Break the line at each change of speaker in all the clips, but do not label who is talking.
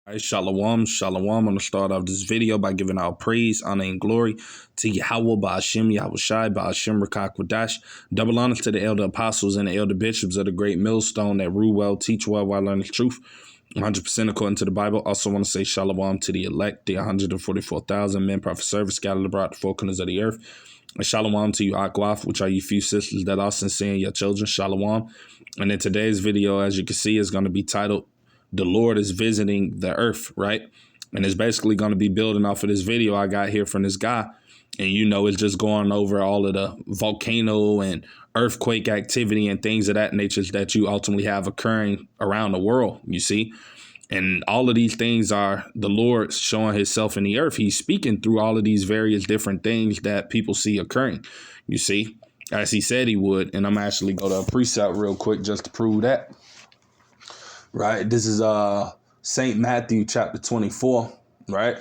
Right, Shalom, shalom. I'm going to start off this video by giving our praise, honor, and glory to Yahweh, Ba'ashem, Yahweh Shai, Ba'ashem, Rakak, Wadash. Double honor to the elder apostles and the elder bishops of the great millstone that rule well, teach well, while learning truth. 100% according to the Bible. Also want to say shalom to the elect, the 144,000 men, prophet service, scattered abroad the four corners of the earth. And shalom to you, Akwaf, which are you few sisters that are sincere in your children. Shalom. And in today's video, as you can see, is going to be titled, "The Lord is Visiting the Earth," right? And it's basically going to be building off of this video I got here from this guy. And, it's just going over all of the volcano and earthquake activity and things of that nature that you ultimately have occurring around the world, you see. And all of these things are the Lord showing himself in the earth. He's speaking through all of these various different things that people see occurring, you see, as he said he would. And I'm actually go to a precept real quick just to prove that. Right. This is St. Matthew chapter 24. Right.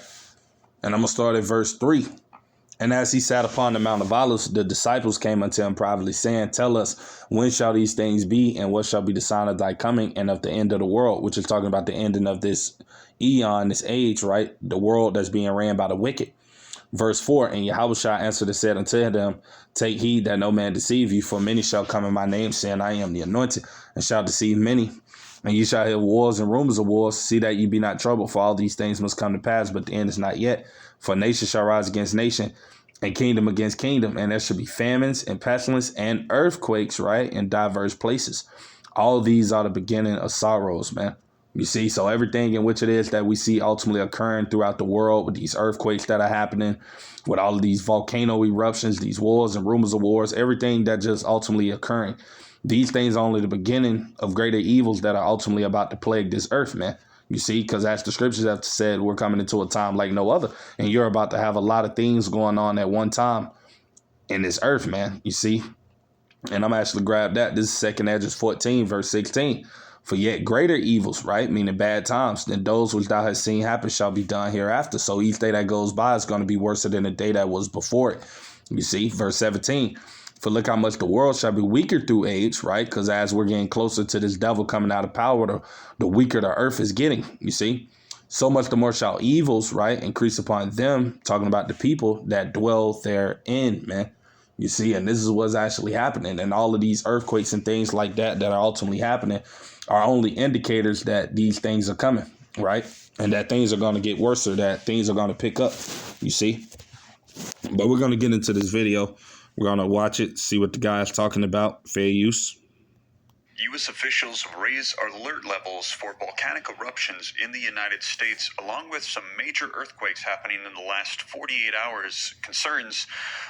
And I'm going to start at verse 3. "And as he sat upon the Mount of Olives, the disciples came unto him privately, saying, Tell us, when shall these things be, and what shall be the sign of thy coming and of the end of the world?" Which is talking about the ending of this eon, this age, right? The world that's being ran by the wicked. Verse 4, "And Yahushua answered and said unto them, Take heed that no man deceive you, for many shall come in my name, saying, I am the anointed, and shall deceive many. And you shall hear wars and rumors of wars. See that you be not troubled, for all these things must come to pass, but the end is not yet. For nation shall rise against nation, and kingdom against kingdom, and there shall be famines and pestilence and earthquakes," right, in diverse places. All of these are the beginning of sorrows, man. You see, so everything in which it is that we see ultimately occurring throughout the world with these earthquakes that are happening, with all of these volcano eruptions, these wars and rumors of wars, everything that just ultimately occurring. These things are only the beginning of greater evils that are ultimately about to plague this earth, man. You see, because as the scriptures have said, we're coming into a time like no other. And you're about to have a lot of things going on at one time in this earth, man. You see, and I'm actually grabbed that. This is 2 Esdras 14, verse 16. "For yet greater evils," right, meaning bad times, "than those which thou hast seen happen shall be done hereafter." So each day that goes by is going to be worse than the day that was before it. You see, verse 17. "For look how much the world shall be weaker through age," right? Because as we're getting closer to this devil coming out of power, the weaker the earth is getting, you see. "So much the more shall evils," right, "increase upon them," talking about the people that dwell therein, man. You see, and this is what's actually happening. And all of these earthquakes and things like that that are ultimately happening are only indicators that these things are coming, right? And that things are going to get worse, or that things are going to pick up, you see. But we're going to get into this video. We're going to watch it, see what the guy is talking about. Fair use.
U.S. officials raise alert levels for volcanic eruptions in the United States, along with some major earthquakes happening in the last 48 hours. Concerns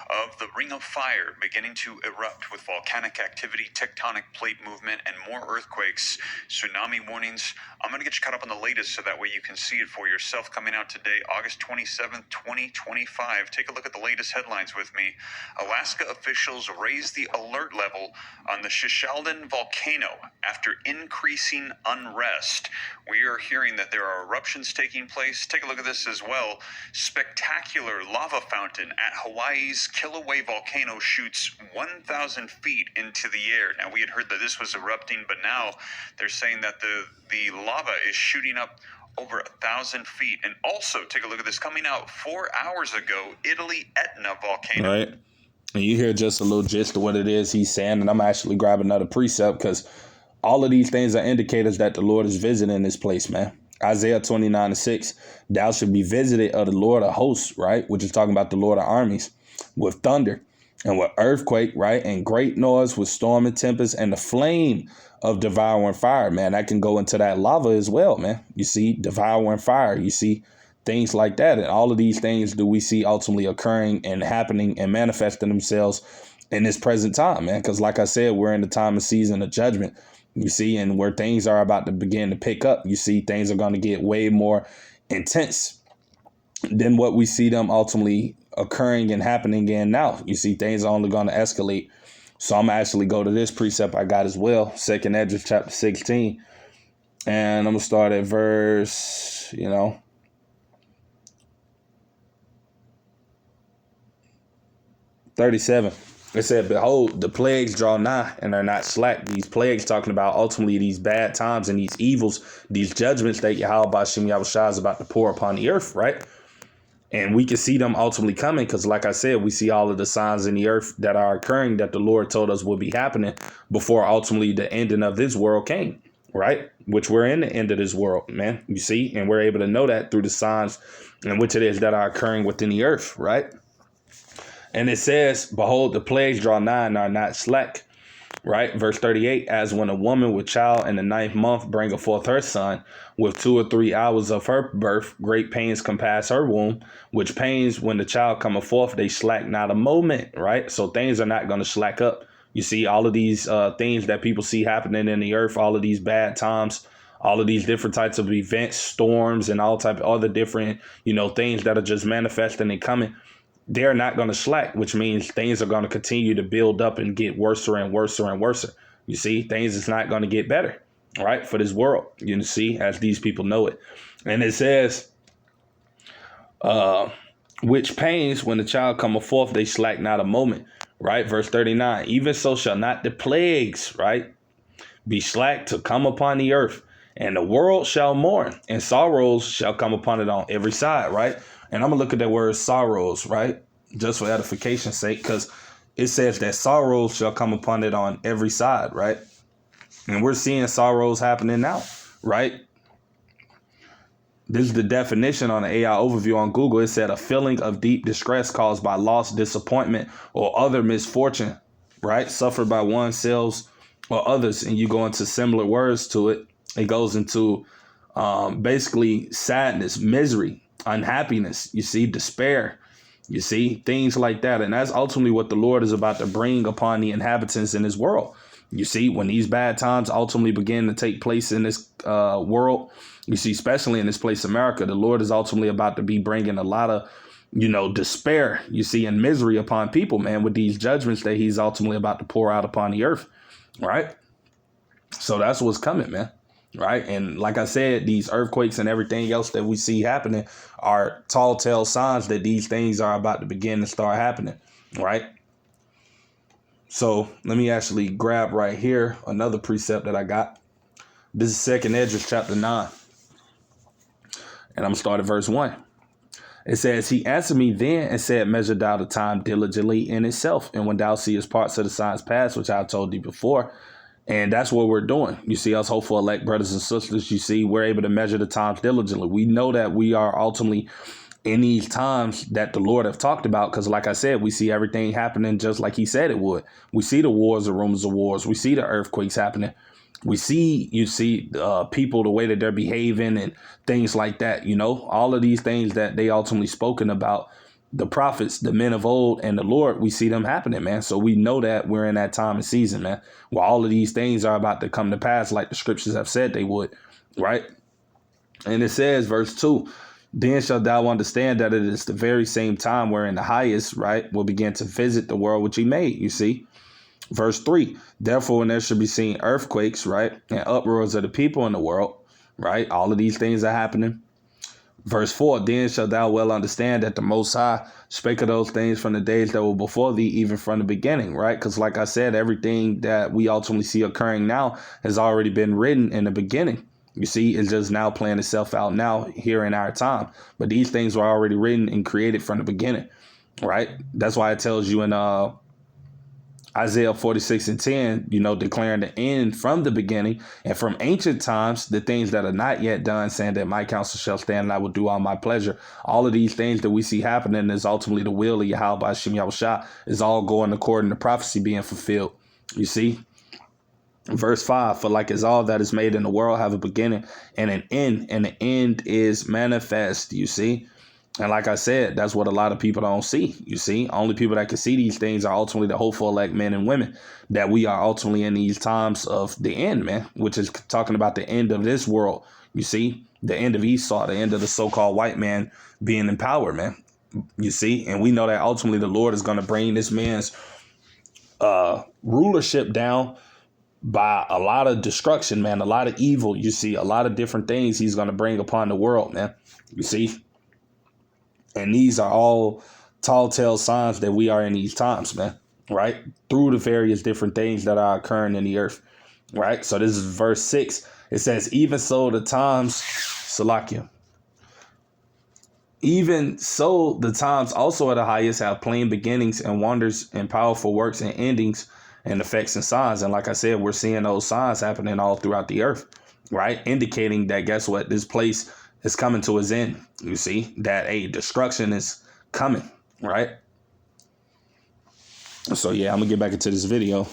of the Ring of Fire beginning to erupt with volcanic activity, tectonic plate movement, and more earthquakes. Tsunami warnings. I'm going to get you caught up on the latest so that way you can see it for yourself. Coming out today, August 27th, 2025. Take a look at the latest headlines with me. Alaska officials raise the alert level on the Shishaldin volcano after increasing unrest. We are hearing that there are eruptions taking place. Take a look at this as well. Spectacular lava fountain at Hawaii's Kilauea volcano shoots 1,000 feet into the air. Now, we had heard that this was erupting, but now they're saying that the lava is shooting up over 1,000 feet. And also, take a look at this. Coming out 4 hours ago, Italy Etna volcano.
All right. And you hear just a little gist of what it is he's saying. And I'm actually grabbing another precept because all of these things are indicators that the Lord is visiting this place, man. Isaiah 29:6, "Thou shalt be visited of the Lord of hosts," right? Which is talking about the Lord of armies, "with thunder and with earthquake," right? "And great noise, with storm and tempest, and the flame of devouring fire." Man, that can go into that lava as well, man. You see, devouring fire. You see, things like that. And all of these things do we see ultimately occurring and happening and manifesting themselves in this present time, man. Because like I said, we're in the time of season of judgment, you see, and where things are about to begin to pick up. You see, things are going to get way more intense than what we see them ultimately occurring and happening in now. You see, things are only going to escalate. So I'm actually go to this precept I got as well, 2 Esdras chapter 16. And I'm going to start at verse, 37. It said, behold, the plagues draw nigh and are not slack. These plagues talking about ultimately these bad times and these evils, these judgments that Yahweh Bashim Yahushua is about to pour upon the earth, right? And we can see them ultimately coming because, like I said, we see all of the signs in the earth that are occurring that the Lord told us would be happening before ultimately the ending of this world came, right? Which we're in the end of this world, man. You see, and we're able to know that through the signs in which it is that are occurring within the earth, right? And it says, behold, the plagues draw nigh and are not slack, right? Verse 38, as when a woman with child in the 9th month bringeth forth her son, with 2 or 3 hours of her birth, great pains compass her womb, which pains when the child cometh forth, they slack not a moment, right? So things are not going to slack up. You see all of these things that people see happening in the earth, all of these bad times, all of these different types of events, storms, and all type of other different, things that are just manifesting and coming. They're not going to slack, which means things are going to continue to build up and get worse and worse and worse. You see, things is not going to get better, right, for this world, you see, as these people know it. And it says, which pains when the child cometh forth, they slack not a moment, right? Verse 39, even so shall not the plagues, right, be slack to come upon the earth, and the world shall mourn, and sorrows shall come upon it on every side, right? And I'm going to look at that word sorrows, right? Just for edification's sake, because it says that sorrows shall come upon it on every side, right? And we're seeing sorrows happening now, right? This is the definition on the AI overview on Google. It said a feeling of deep distress caused by loss, disappointment, or other misfortune, right? Suffered by oneself or others. And you go into similar words to it. It goes into basically sadness, misery, unhappiness, you see, despair, you see, things like that. And that's ultimately what the Lord is about to bring upon the inhabitants in this world. You see, when these bad times ultimately begin to take place in this world, you see, especially in this place, America, the Lord is ultimately about to be bringing a lot of, despair, you see, and misery upon people, man, with these judgments that he's ultimately about to pour out upon the earth. Right. So that's what's coming, man. Right. And like I said, these earthquakes and everything else that we see happening are tall tale signs that these things are about to begin to start happening. Right. So let me actually grab right here another precept that I got. This is 2nd Esdras chapter 9. And I'm going to start at verse 1. It says, he answered me then and said, measure thou the time diligently in itself. And when thou seest parts of the signs pass, which I told thee before. And that's what we're doing. You see, us hopeful elect brothers and sisters, you see, we're able to measure the times diligently. We know that we are ultimately in these times that the Lord have talked about, because like I said, we see everything happening just like he said it would. We see the wars, the rumors of wars. We see the earthquakes happening. We see, people, the way that they're behaving and things like that, all of these things that they ultimately spoken about. The prophets, the men of old, and the Lord, we see them happening, man. So we know that we're in that time and season, man, where all of these things are about to come to pass like the scriptures have said they would, right? And it says, verse 2, then shalt thou understand that it is the very same time wherein the highest, right, will begin to visit the world which he made, you see. Verse 3, therefore, when there should be seen earthquakes, right, and uproars of the people in the world, right, all of these things are happening. Verse 4, then shalt thou well understand that the Most High spake of those things from the days that were before thee, even from the beginning, right? Because like I said, everything that we ultimately see occurring now has already been written in the beginning. You see, it's just now playing itself out now here in our time. But these things were already written and created from the beginning, right? That's why it tells you in Isaiah 46:10, declaring the end from the beginning and from ancient times, the things that are not yet done, saying that my counsel shall stand and I will do all my pleasure. All of these things that we see happening is ultimately the will of Yahweh Bashim Yahushua is all going according to prophecy being fulfilled. You see, verse 5, for like as all that is made in the world have a beginning and an end, and the end is manifest, you see. And like I said, that's what a lot of people don't see. You see, only people that can see these things are ultimately the hopeful elect men and women, that we are ultimately in these times of the end, man, which is talking about the end of this world. You see, the end of Esau, the end of the so-called white man being in power, man. You see, and we know that ultimately the Lord is going to bring this man's rulership down by a lot of destruction, man, a lot of evil. You see, a lot of different things he's going to bring upon the world, man. You see. And these are all tall tale signs that we are in these times, man. right? Through the various different things that are occurring in the earth, right? So this is verse 6. It says, even so the times, Salakia, even so the times also at the highest have plain beginnings and wonders and powerful works and endings and effects and signs. And like I said, we're seeing those signs happening all throughout the earth, right? Indicating that, guess what? This place is coming to its end. You see that a destruction is coming, right? So yeah, I'm gonna get back into this video.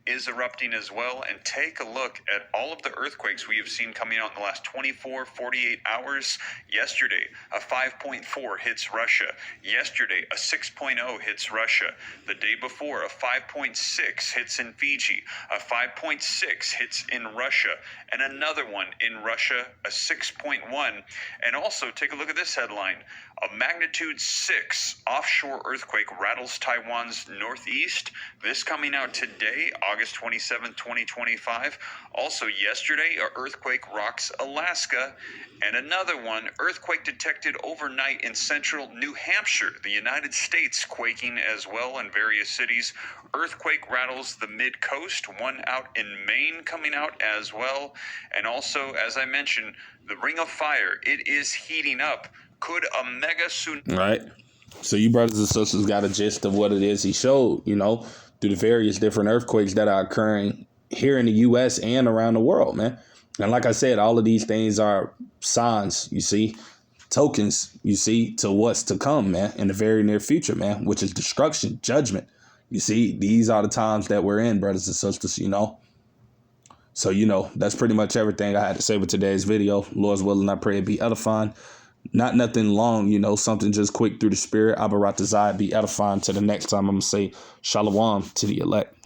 Is erupting as well, and take a look at all of the earthquakes we have seen coming out in the last 24, 48 hours. Yesterday, a 5.4 hits Russia. Yesterday, a 6.0 hits Russia. The day before, a 5.6 hits in Fiji. A 5.6 hits in Russia. And another one in Russia, a 6.1. And also, take a look at this headline. A magnitude 6 offshore earthquake rattles Taiwan's northeast. This coming out today, August 27, 2025. Also yesterday, an earthquake rocks Alaska. And another one, earthquake detected overnight in central New Hampshire, the United States, quaking as well in various cities. Earthquake rattles the mid-coast, one out in Maine coming out as well. And also, as I mentioned, the Ring of Fire, it is heating up. Could a mega tsunami...
Right. So you brothers and sisters got a gist of what it is he showed, through the various different earthquakes that are occurring here in the U.S. and around the world, man. And like I said, all of these things are signs, tokens, to what's to come, man, in the very near future, man, which is destruction, judgment. These are the times that we're in, brothers and sisters, So, that's pretty much everything I had to say with today's video. Lord's willing, I pray it be edifying. Not nothing long, something just quick through the spirit. Abaratazai, be edifying. To the next time, I'm going to say shalom to the elect.